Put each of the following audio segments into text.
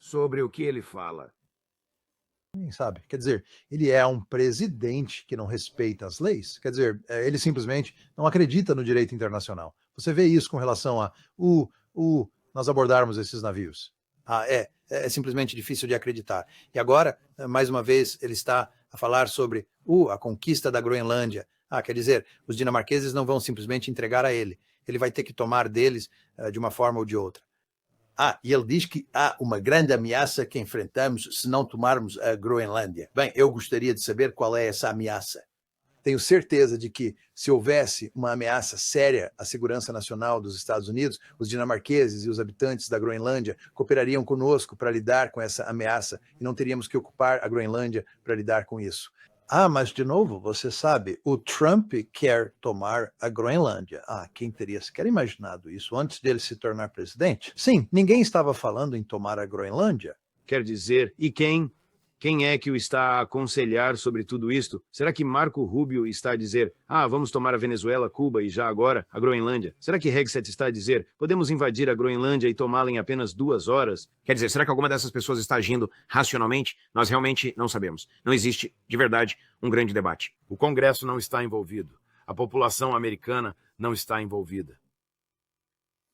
sobre o que ele fala. Ninguém sabe. Quer dizer, ele é um presidente que não respeita as leis. Quer dizer, ele simplesmente não acredita no direito internacional. Você vê isso com relação a nós abordarmos esses navios. É simplesmente difícil de acreditar. E agora, mais uma vez, ele está a falar sobre a conquista da Groenlândia. Quer dizer, os dinamarqueses não vão simplesmente entregar a ele. Ele vai ter que tomar deles de uma forma ou de outra. E ele diz que há uma grande ameaça que enfrentamos se não tomarmos a Groenlândia. Bem, eu gostaria de saber qual é essa ameaça. Tenho certeza de que, se houvesse uma ameaça séria à segurança nacional dos Estados Unidos, os dinamarqueses e os habitantes da Groenlândia cooperariam conosco para lidar com essa ameaça e não teríamos que ocupar a Groenlândia para lidar com isso. Mas, de novo, você sabe, o Trump quer tomar a Groenlândia. Quem teria sequer imaginado isso antes dele se tornar presidente? Sim, ninguém estava falando em tomar a Groenlândia. Quer dizer, e quem? Quem é que o está a aconselhar sobre tudo isto? Será que Marco Rubio está a dizer, vamos tomar a Venezuela, Cuba e já agora a Groenlândia? Será que Hegseth está a dizer, podemos invadir a Groenlândia e tomá-la em apenas 2 horas? Quer dizer, será que alguma dessas pessoas está agindo racionalmente? Nós realmente não sabemos. Não existe, de verdade, um grande debate. O Congresso não está envolvido. A população americana não está envolvida.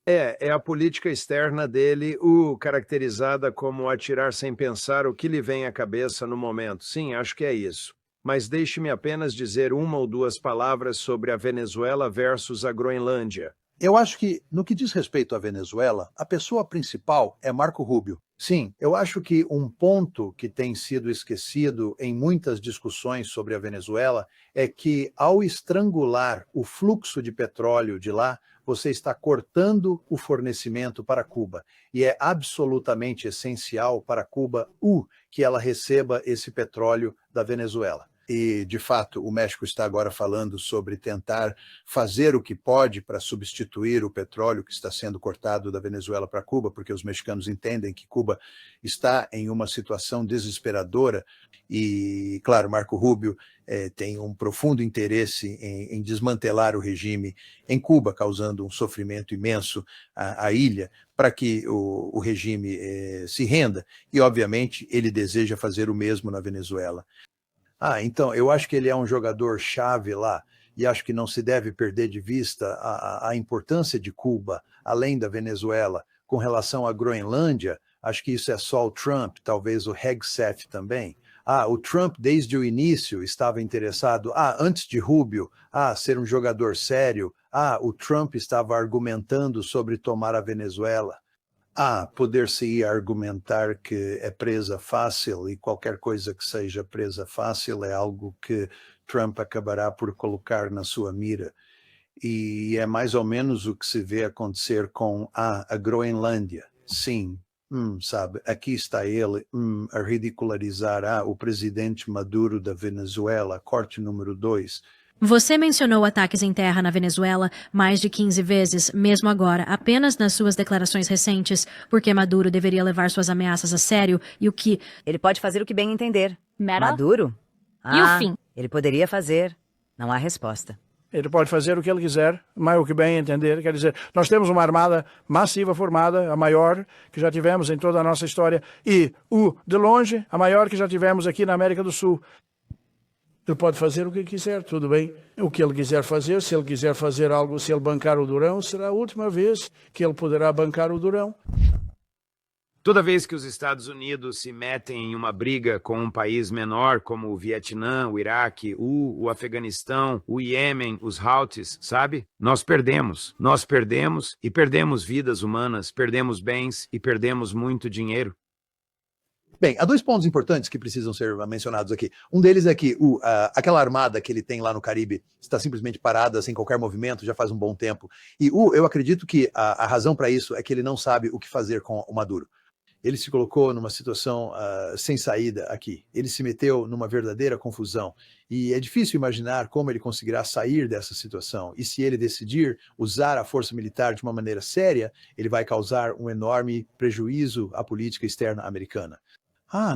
É a política externa dele, caracterizada como atirar sem pensar o que lhe vem à cabeça no momento. Sim, acho que é isso. Mas deixe-me apenas dizer 1 ou 2 palavras sobre a Venezuela versus a Groenlândia. Eu acho que, no que diz respeito à Venezuela, a pessoa principal é Marco Rubio. Sim, eu acho que um ponto que tem sido esquecido em muitas discussões sobre a Venezuela é que, ao estrangular o fluxo de petróleo de lá, você está cortando o fornecimento para Cuba. E é absolutamente essencial para Cuba, que ela receba esse petróleo da Venezuela. E, de fato, o México está agora falando sobre tentar fazer o que pode para substituir o petróleo que está sendo cortado da Venezuela para Cuba, porque os mexicanos entendem que Cuba está em uma situação desesperadora. E, claro, Marco Rubio tem um profundo interesse em desmantelar o regime em Cuba, causando um sofrimento imenso à ilha, para que o regime se renda. E, obviamente, ele deseja fazer o mesmo na Venezuela. Então, eu acho que ele é um jogador-chave lá, e acho que não se deve perder de vista a importância de Cuba, além da Venezuela, com relação à Groenlândia. Acho que isso é só o Trump, talvez o Hegseth também. O Trump, desde o início, estava interessado, antes de Rubio, ser um jogador sério. O Trump estava argumentando sobre tomar a Venezuela. Poder-se-ia argumentar que é presa fácil, e qualquer coisa que seja presa fácil é algo que Trump acabará por colocar na sua mira. E é mais ou menos o que se vê acontecer com a Groenlândia. Sim, sabe, aqui está ele a ridicularizar o presidente Maduro da Venezuela, corte número 2. Você mencionou ataques em terra na Venezuela mais de 15 vezes, mesmo agora, apenas nas suas declarações recentes, porque Maduro deveria levar suas ameaças a sério e o que... Ele pode fazer o que bem entender. Metal? Maduro? E o fim? Ele poderia fazer. Não há resposta. Ele pode fazer o que ele quiser, mas o que bem entender. Quer dizer, nós temos uma armada massiva formada, a maior que já tivemos em toda a nossa história, e, de longe, a maior que já tivemos aqui na América do Sul. Ele pode fazer o que quiser, tudo bem. O que ele quiser fazer, se ele quiser fazer algo, se ele bancar o Durão, será a última vez que ele poderá bancar o Durão. Toda vez que os Estados Unidos se metem em uma briga com um país menor, como o Vietnã, o Iraque, o Afeganistão, o Iêmen, os Houthis, sabe? Nós perdemos. Nós perdemos e perdemos vidas humanas, perdemos bens e perdemos muito dinheiro. Bem, há 2 pontos importantes que precisam ser mencionados aqui. Um deles é que aquela armada que ele tem lá no Caribe está simplesmente parada, sem qualquer movimento, já faz um bom tempo. E eu acredito que a razão para isso é que ele não sabe o que fazer com o Maduro. Ele se colocou numa situação sem saída aqui. Ele se meteu numa verdadeira confusão. E é difícil imaginar como ele conseguirá sair dessa situação. E se ele decidir usar a força militar de uma maneira séria, ele vai causar um enorme prejuízo à política externa americana.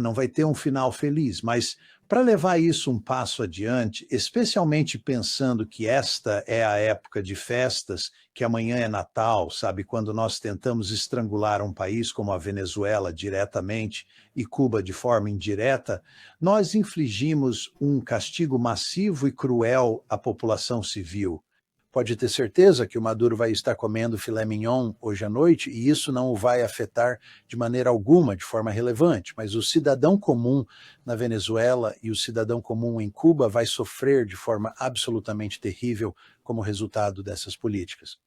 não vai ter um final feliz, mas para levar isso um passo adiante, especialmente pensando que esta é a época de festas, que amanhã é Natal, sabe, quando nós tentamos estrangular um país como a Venezuela diretamente e Cuba de forma indireta, nós infligimos um castigo massivo e cruel à população civil. Pode ter certeza que o Maduro vai estar comendo filé mignon hoje à noite e isso não o vai afetar de maneira alguma, de forma relevante, mas o cidadão comum na Venezuela e o cidadão comum em Cuba vai sofrer de forma absolutamente terrível como resultado dessas políticas.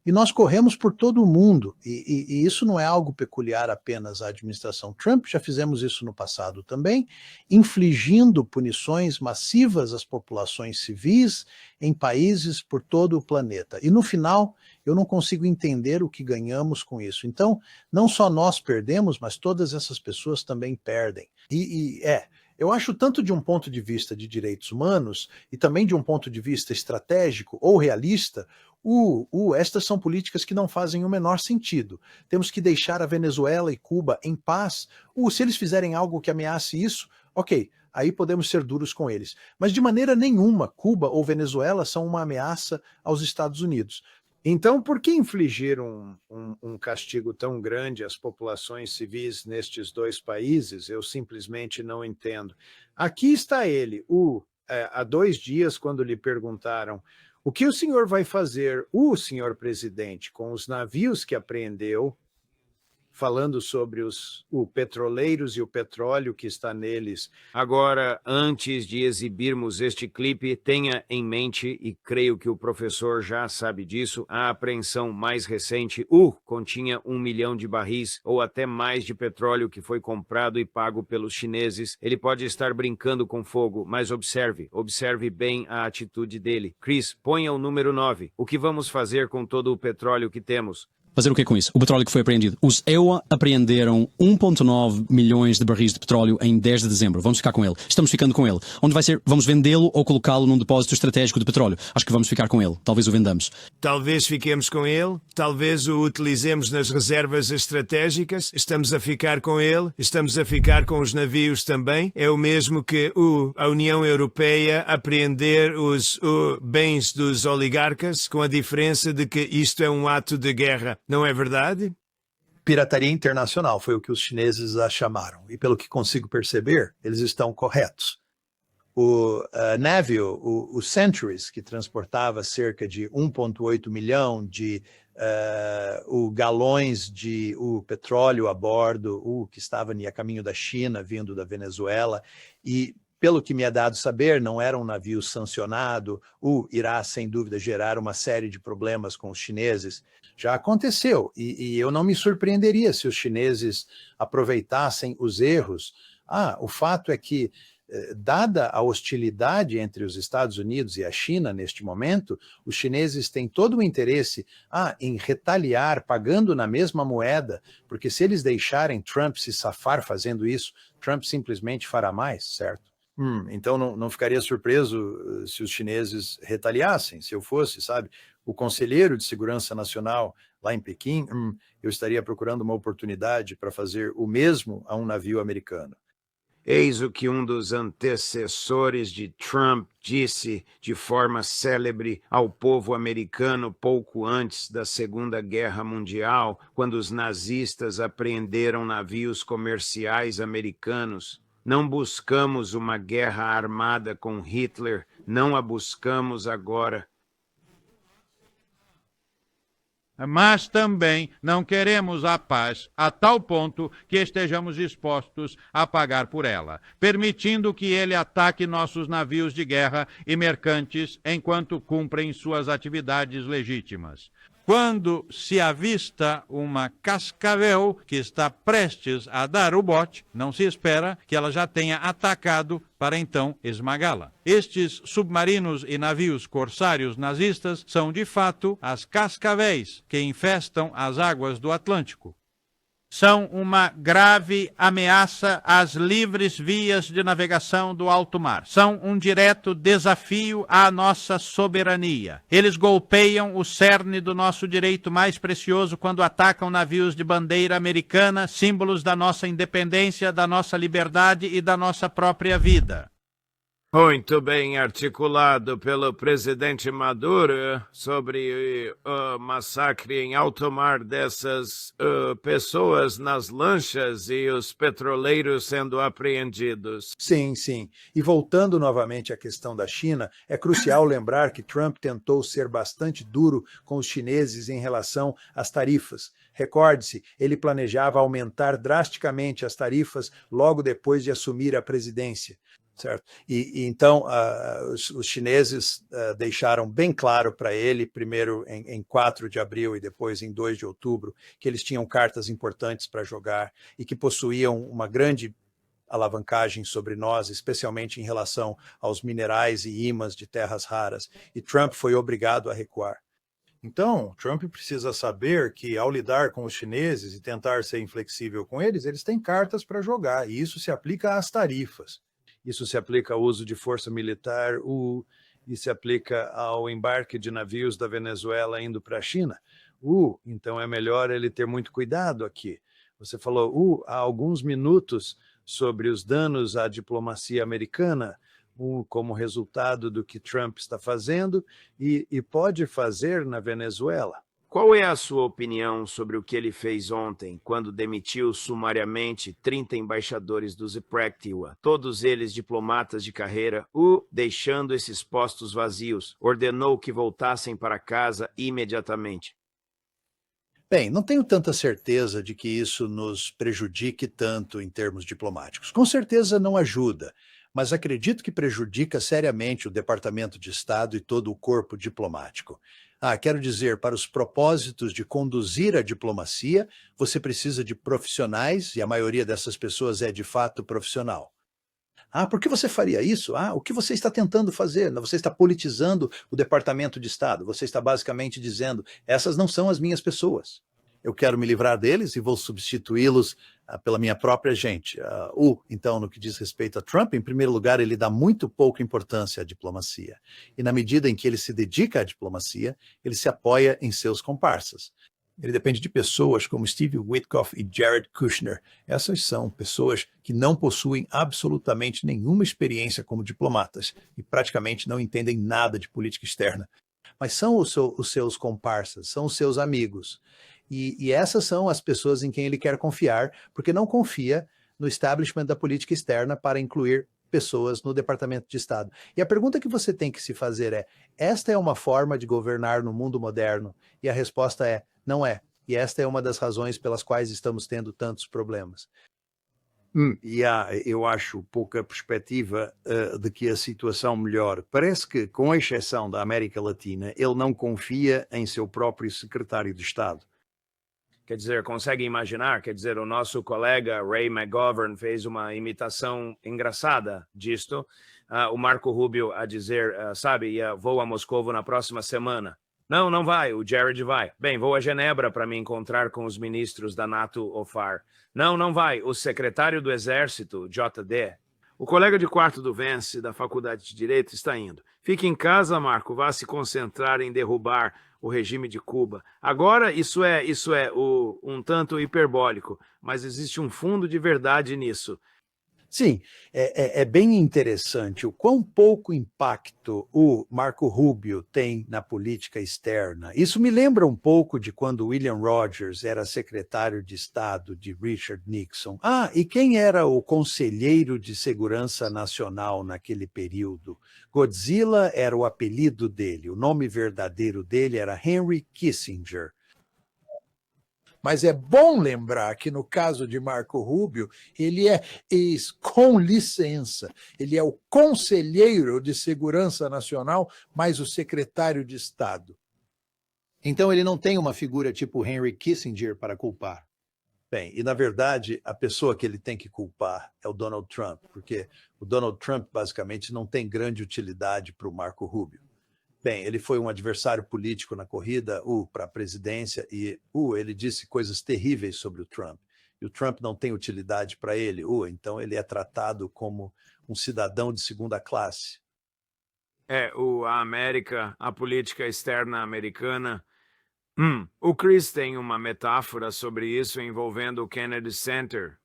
E nós corremos por todo o mundo, e isso não é algo peculiar apenas à administração Trump, já fizemos isso no passado também, infligindo punições massivas às populações civis em países por todo o planeta. E no final, eu não consigo entender o que ganhamos com isso. Então, não só nós perdemos, mas todas essas pessoas também perdem. Eu acho tanto de um ponto de vista de direitos humanos e também de um ponto de vista estratégico ou realista, estas são políticas que não fazem o menor sentido. Temos que deixar a Venezuela e Cuba em paz. Se eles fizerem algo que ameace isso, ok, aí podemos ser duros com eles. Mas de maneira nenhuma, Cuba ou Venezuela são uma ameaça aos Estados Unidos. Então, por que infligir um castigo tão grande às populações civis nestes dois países? Eu simplesmente não entendo. Aqui está ele, há 2 dias, quando lhe perguntaram o que o senhor vai fazer, o senhor presidente, com os navios que apreendeu, falando sobre os petroleiros e o petróleo que está neles. Agora, antes de exibirmos este clipe, tenha em mente, e creio que o professor já sabe disso, a apreensão mais recente, continha 1 milhão de barris ou até mais de petróleo que foi comprado e pago pelos chineses. Ele pode estar brincando com fogo, mas observe bem a atitude dele. Chris, ponha o número 9. O que vamos fazer com todo o petróleo que temos? Fazer o que com isso? O petróleo que foi apreendido. Os EUA apreenderam 1,9 milhões de barris de petróleo em 10 de dezembro. Vamos ficar com ele. Estamos ficando com ele. Onde vai ser? Vamos vendê-lo ou colocá-lo num depósito estratégico de petróleo? Acho que vamos ficar com ele. Talvez o vendamos. Talvez fiquemos com ele. Talvez o utilizemos nas reservas estratégicas. Estamos a ficar com ele. Estamos a ficar com os navios também. É o mesmo que a União Europeia apreender os bens dos oligarcas, com a diferença de que isto é um ato de guerra. Não é verdade? Pirataria internacional foi o que os chineses a chamaram. E pelo que consigo perceber, eles estão corretos. O navio, o Centuries, que transportava cerca de 1,8 milhão de galões de petróleo a bordo, que estava a caminho da China, vindo da Venezuela, e pelo que me é dado saber, não era um navio sancionado, irá, sem dúvida, gerar uma série de problemas com os chineses. Já aconteceu, e eu não me surpreenderia se os chineses aproveitassem os erros. O fato é que, dada a hostilidade entre os Estados Unidos e a China neste momento, os chineses têm todo o interesse em retaliar, pagando na mesma moeda, porque se eles deixarem Trump se safar fazendo isso, Trump simplesmente fará mais, certo? Então não ficaria surpreso se os chineses retaliassem. Se eu fosse, sabe, o conselheiro de segurança nacional lá em Pequim, eu estaria procurando uma oportunidade para fazer o mesmo a um navio americano. Eis o que um dos antecessores de Trump disse de forma célebre ao povo americano pouco antes da Segunda Guerra Mundial, quando os nazistas apreenderam navios comerciais americanos. Não buscamos uma guerra armada com Hitler, não a buscamos agora. Mas também não queremos a paz a tal ponto que estejamos dispostos a pagar por ela, permitindo que ele ataque nossos navios de guerra e mercantes enquanto cumprem suas atividades legítimas. Quando se avista uma cascavel que está prestes a dar o bote, não se espera que ela já tenha atacado para então esmagá-la. Estes submarinos e navios corsários nazistas são, de fato, as cascavéis que infestam as águas do Atlântico. são uma grave ameaça às livres vias de navegação do alto mar. São um direto desafio à nossa soberania. Eles golpeiam o cerne do nosso direito mais precioso quando atacam navios de bandeira americana, símbolos da nossa independência, da nossa liberdade e da nossa própria vida. Muito bem articulado pelo presidente Maduro sobre o massacre em alto mar dessas pessoas nas lanchas e os petroleiros sendo apreendidos. Sim, sim. E voltando novamente à questão da China, é crucial lembrar que Trump tentou ser bastante duro com os chineses em relação às tarifas. Recorde-se, ele planejava aumentar drasticamente as tarifas logo depois de assumir a presidência. Certo? E então os chineses deixaram bem claro para ele, primeiro em 4 de abril e depois em 2 de outubro, que eles tinham cartas importantes para jogar e que possuíam uma grande alavancagem sobre nós, especialmente em relação aos minerais e imãs de terras raras. E Trump foi obrigado a recuar. Então, Trump precisa saber que, ao lidar com os chineses e tentar ser inflexível com eles têm cartas para jogar, e isso se aplica às tarifas. Isso se aplica ao uso de força militar e se aplica ao embarque de navios da Venezuela indo para a China. Então é melhor ele ter muito cuidado aqui. Você falou há alguns minutos sobre os danos à diplomacia americana, como resultado do que Trump está fazendo e pode fazer na Venezuela. Qual é a sua opinião sobre o que ele fez ontem, quando demitiu sumariamente 30 embaixadores do ZPRECTIWA, todos eles diplomatas de carreira, deixando esses postos vazios, ordenou que voltassem para casa imediatamente? Bem, não tenho tanta certeza de que isso nos prejudique tanto em termos diplomáticos. Com certeza não ajuda, mas acredito que prejudica seriamente o Departamento de Estado e todo o corpo diplomático. Quero dizer, para os propósitos de conduzir a diplomacia, você precisa de profissionais, e a maioria dessas pessoas é de fato profissional. Por que você faria isso? O que você está tentando fazer? Você está politizando o Departamento de Estado. Você está basicamente dizendo, essas não são as minhas pessoas. Eu quero me livrar deles e vou substituí-los pela minha própria gente. Então, no que diz respeito a Trump, em primeiro lugar, ele dá muito pouca importância à diplomacia. E na medida em que ele se dedica à diplomacia, ele se apoia em seus comparsas. Ele depende de pessoas como Steve Witkoff e Jared Kushner. Essas são pessoas que não possuem absolutamente nenhuma experiência como diplomatas e praticamente não entendem nada de política externa. Mas são os seus comparsas, são os seus amigos. E essas são as pessoas em quem ele quer confiar, porque não confia no establishment da política externa para incluir pessoas no Departamento de Estado. E a pergunta que você tem que se fazer é, esta é uma forma de governar no mundo moderno? E a resposta é, não é. E esta é uma das razões pelas quais estamos tendo tantos problemas. Eu acho pouca perspectiva de que a situação melhore. Parece que, com exceção da América Latina, ele não confia em seu próprio secretário de Estado. Quer dizer, consegue imaginar? Quer dizer, o nosso colega Ray McGovern fez uma imitação engraçada disto. O Marco Rubio a dizer, vou a Moscou na próxima semana. Não vai, o Jared vai. Bem, vou a Genebra para me encontrar com os ministros da NATO-OFAR. Não vai, o secretário do Exército, JD. O colega de quarto do Vance, da Faculdade de Direito, está indo. Fique em casa, Marco, vá se concentrar em derrubar o regime de Cuba. Agora, isso é um tanto hiperbólico, mas existe um fundo de verdade nisso. Sim, é bem interessante o quão pouco impacto o Marco Rubio tem na política externa. Isso me lembra um pouco de quando William Rogers era secretário de Estado de Richard Nixon. E quem era o conselheiro de segurança nacional naquele período? Godzilla era o apelido dele, o nome verdadeiro dele era Henry Kissinger. Mas é bom lembrar que, no caso de Marco Rubio, ele é com licença, ele é o conselheiro de segurança nacional, mais o secretário de Estado. Então ele não tem uma figura tipo Henry Kissinger para culpar. Bem, e na verdade, a pessoa que ele tem que culpar é o Donald Trump, porque o Donald Trump basicamente não tem grande utilidade para o Marco Rubio. Bem, ele foi um adversário político na corrida para a presidência e ele disse coisas terríveis sobre o Trump. e o Trump não tem utilidade para ele, então ele é tratado como um cidadão de segunda classe. A política externa americana. O Chris tem uma metáfora sobre isso envolvendo o Kennedy Center.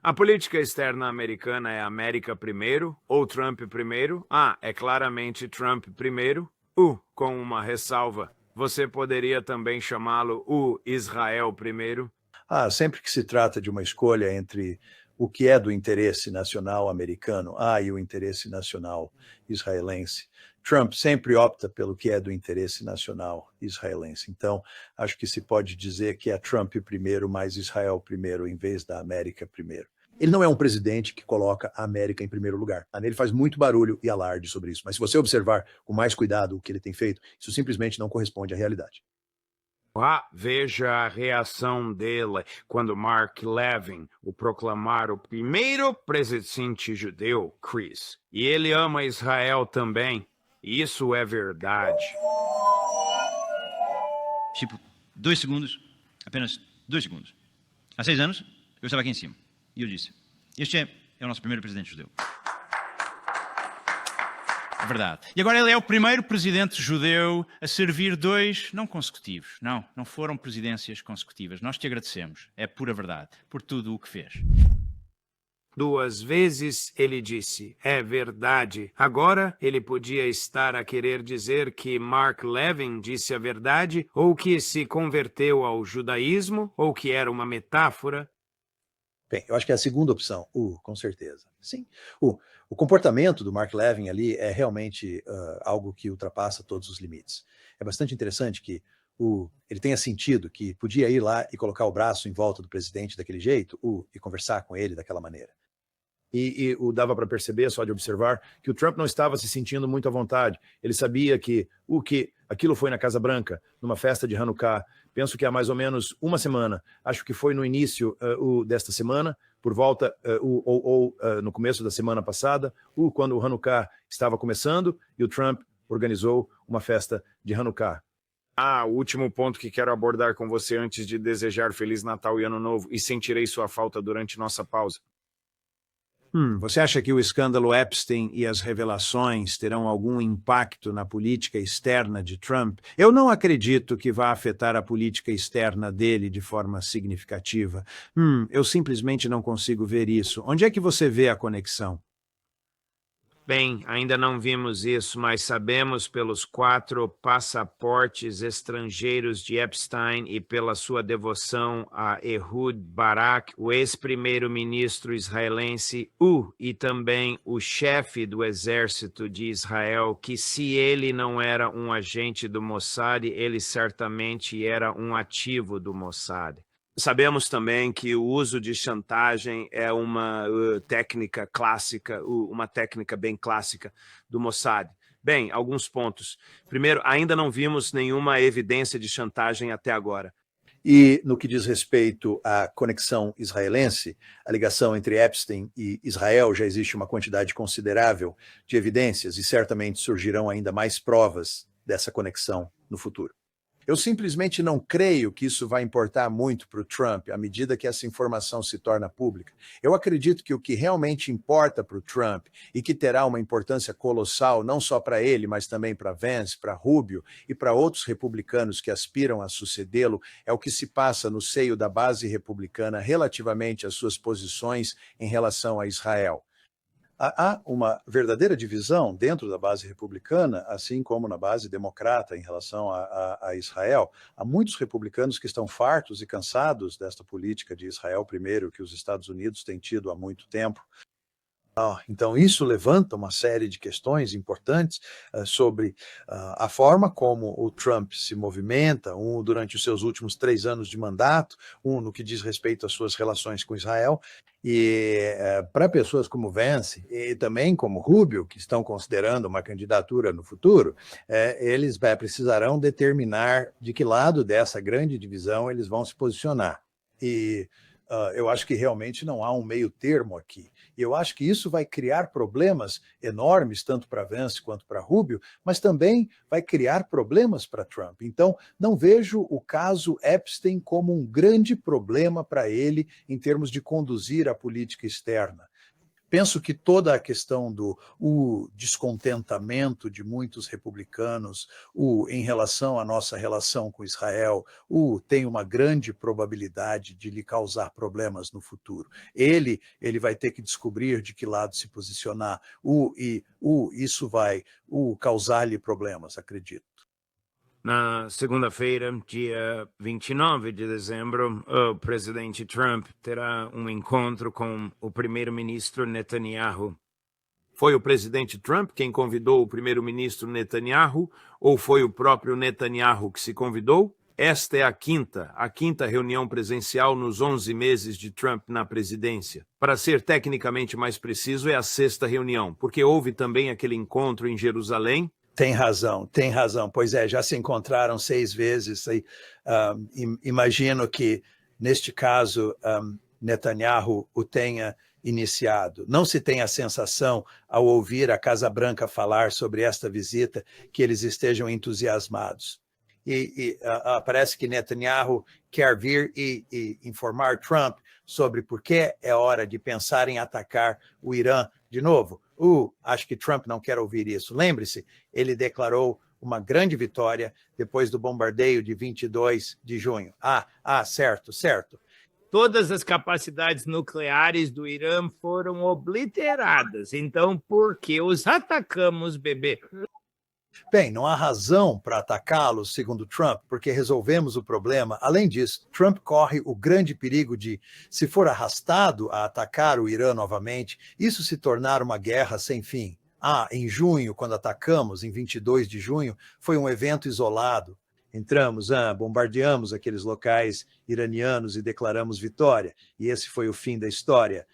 A política externa americana é América primeiro ou Trump primeiro? É claramente Trump primeiro. Com uma ressalva. Você poderia também chamá-lo o Israel primeiro? Sempre que se trata de uma escolha entre o que é do interesse nacional americano e o interesse nacional israelense, Trump sempre opta pelo que é do interesse nacional israelense. Então, acho que se pode dizer que é Trump primeiro, mais Israel primeiro, em vez da América primeiro. Ele não é um presidente que coloca a América em primeiro lugar. Ele faz muito barulho e alarde sobre isso. Mas se você observar com mais cuidado o que ele tem feito, isso simplesmente não corresponde à realidade. Veja a reação dele quando Mark Levin o proclamar o primeiro presidente judeu, Chris. E ele ama Israel também. Isso é verdade. Tipo, 2 segundos, apenas 2 segundos. Há 6 anos, eu estava aqui em cima. E eu disse, este é o nosso primeiro presidente judeu. É verdade. E agora ele é o primeiro presidente judeu a servir 2 não consecutivos. Não foram presidências consecutivas. Nós te agradecemos. É pura verdade. Por tudo o que fez. 2 vezes ele disse, é verdade. Agora ele podia estar a querer dizer que Mark Levin disse a verdade, ou que se converteu ao judaísmo, ou que era uma metáfora. Bem, eu acho que é a segunda opção, com certeza. Sim, o comportamento do Mark Levin ali é realmente algo que ultrapassa todos os limites. É bastante interessante que ele tenha sentido que podia ir lá e colocar o braço em volta do presidente daquele jeito, e conversar com ele daquela maneira. E dava para perceber, só de observar, que o Trump não estava se sentindo muito à vontade. Ele sabia que aquilo foi na Casa Branca, numa festa de Hanukkah. Penso que há mais ou menos uma semana, acho que foi no início desta semana, por volta, no começo da semana passada, quando o Hanukkah estava começando, e o Trump organizou uma festa de Hanukkah. O último ponto que quero abordar com você antes de desejar Feliz Natal e Ano Novo, e sentirei sua falta durante nossa pausa. Você acha que o escândalo Epstein e as revelações terão algum impacto na política externa de Trump? Eu não acredito que vá afetar a política externa dele de forma significativa. Eu simplesmente não consigo ver isso. Onde é que você vê a conexão? Bem, ainda não vimos isso, mas sabemos pelos 4 passaportes estrangeiros de Epstein e pela sua devoção a Ehud Barak, o ex-primeiro-ministro israelense, e também o chefe do exército de Israel, que se ele não era um agente do Mossad, ele certamente era um ativo do Mossad. Sabemos também que o uso de chantagem é uma técnica clássica, uma técnica bem clássica do Mossad. Bem, alguns pontos. Primeiro, ainda não vimos nenhuma evidência de chantagem até agora. E no que diz respeito à conexão israelense, a ligação entre Epstein e Israel, já existe uma quantidade considerável de evidências e certamente surgirão ainda mais provas dessa conexão no futuro. Eu simplesmente não creio que isso vai importar muito para o Trump à medida que essa informação se torna pública. Eu acredito que o que realmente importa para o Trump e que terá uma importância colossal, não só para ele, mas também para Vance, para Rubio e para outros republicanos que aspiram a sucedê-lo, é o que se passa no seio da base republicana relativamente às suas posições em relação a Israel. Há uma verdadeira divisão dentro da base republicana, assim como na base democrata em relação a Israel. Há muitos republicanos que estão fartos e cansados desta política de Israel primeiro, que os Estados Unidos têm tido há muito tempo. Então, isso levanta uma série de questões importantes sobre a forma como o Trump se movimenta, durante os seus últimos 3 anos de mandato, no que diz respeito às suas relações com Israel, e para pessoas como Vance e também como Rubio, que estão considerando uma candidatura no futuro, eles precisarão determinar de que lado dessa grande divisão eles vão se posicionar. E Eu acho que realmente não há um meio termo aqui. E eu acho que isso vai criar problemas enormes, tanto para Vance quanto para Rubio, mas também vai criar problemas para Trump. Então, não vejo o caso Epstein como um grande problema para ele em termos de conduzir a política externa. Penso que toda a questão do descontentamento de muitos republicanos em relação à nossa relação com Israel tem uma grande probabilidade de lhe causar problemas no futuro. Ele vai ter que descobrir de que lado se posicionar. Isso vai causar-lhe problemas, acredito. Na segunda-feira, dia 29 de dezembro, o presidente Trump terá um encontro com o primeiro-ministro Netanyahu. Foi o presidente Trump quem convidou o primeiro-ministro Netanyahu ou foi o próprio Netanyahu que se convidou? Esta é a quinta reunião presencial nos 11 meses de Trump na presidência. Para ser tecnicamente mais preciso, é a sexta reunião, porque houve também aquele encontro em Jerusalém. Tem razão. Pois é, já se encontraram 6 vezes. Imagino que, neste caso, Netanyahu o tenha iniciado. Não se tem a sensação, ao ouvir a Casa Branca falar sobre esta visita, que eles estejam entusiasmados. Parece que Netanyahu quer vir e informar Trump sobre por que é hora de pensar em atacar o Irã de novo. Acho que Trump não quer ouvir isso. Lembre-se, ele declarou uma grande vitória depois do bombardeio de 22 de junho. Certo. Todas as capacidades nucleares do Irã foram obliteradas. Então, por que os atacamos, bebê? Bem, não há razão para atacá-los, segundo Trump, porque resolvemos o problema. Além disso, Trump corre o grande perigo de, se for arrastado a atacar o Irã novamente, isso se tornar uma guerra sem fim. Em junho, quando atacamos, em 22 de junho, foi um evento isolado. Entramos, bombardeamos aqueles locais iranianos e declaramos vitória. E esse foi o fim da história.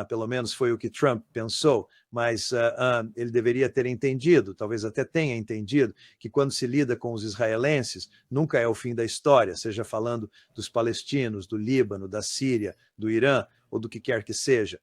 Pelo menos foi o que Trump pensou, mas ele deveria ter entendido, talvez até tenha entendido, que quando se lida com os israelenses, nunca é o fim da história, seja falando dos palestinos, do Líbano, da Síria, do Irã, ou do que quer que seja.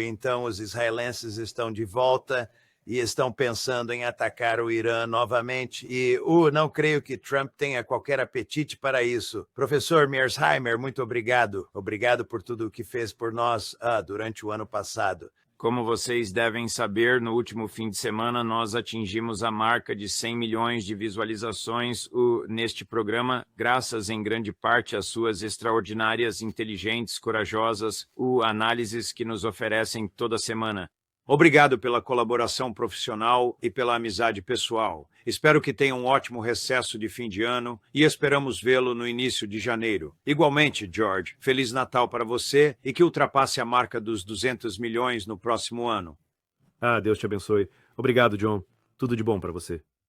Então os israelenses estão de volta e estão pensando em atacar o Irã novamente. E não creio que Trump tenha qualquer apetite para isso. Professor Mearsheimer, muito obrigado. Obrigado por tudo o que fez por nós durante o ano passado. Como vocês devem saber, no último fim de semana nós atingimos a marca de 100 milhões de visualizações neste programa, graças em grande parte às suas extraordinárias, inteligentes, corajosas análises que nos oferecem toda semana. Obrigado pela colaboração profissional e pela amizade pessoal. Espero que tenha um ótimo recesso de fim de ano e esperamos vê-lo no início de janeiro. Igualmente, George, Feliz Natal para você e que ultrapasse a marca dos 200 milhões no próximo ano. Deus te abençoe. Obrigado, John. Tudo de bom para você.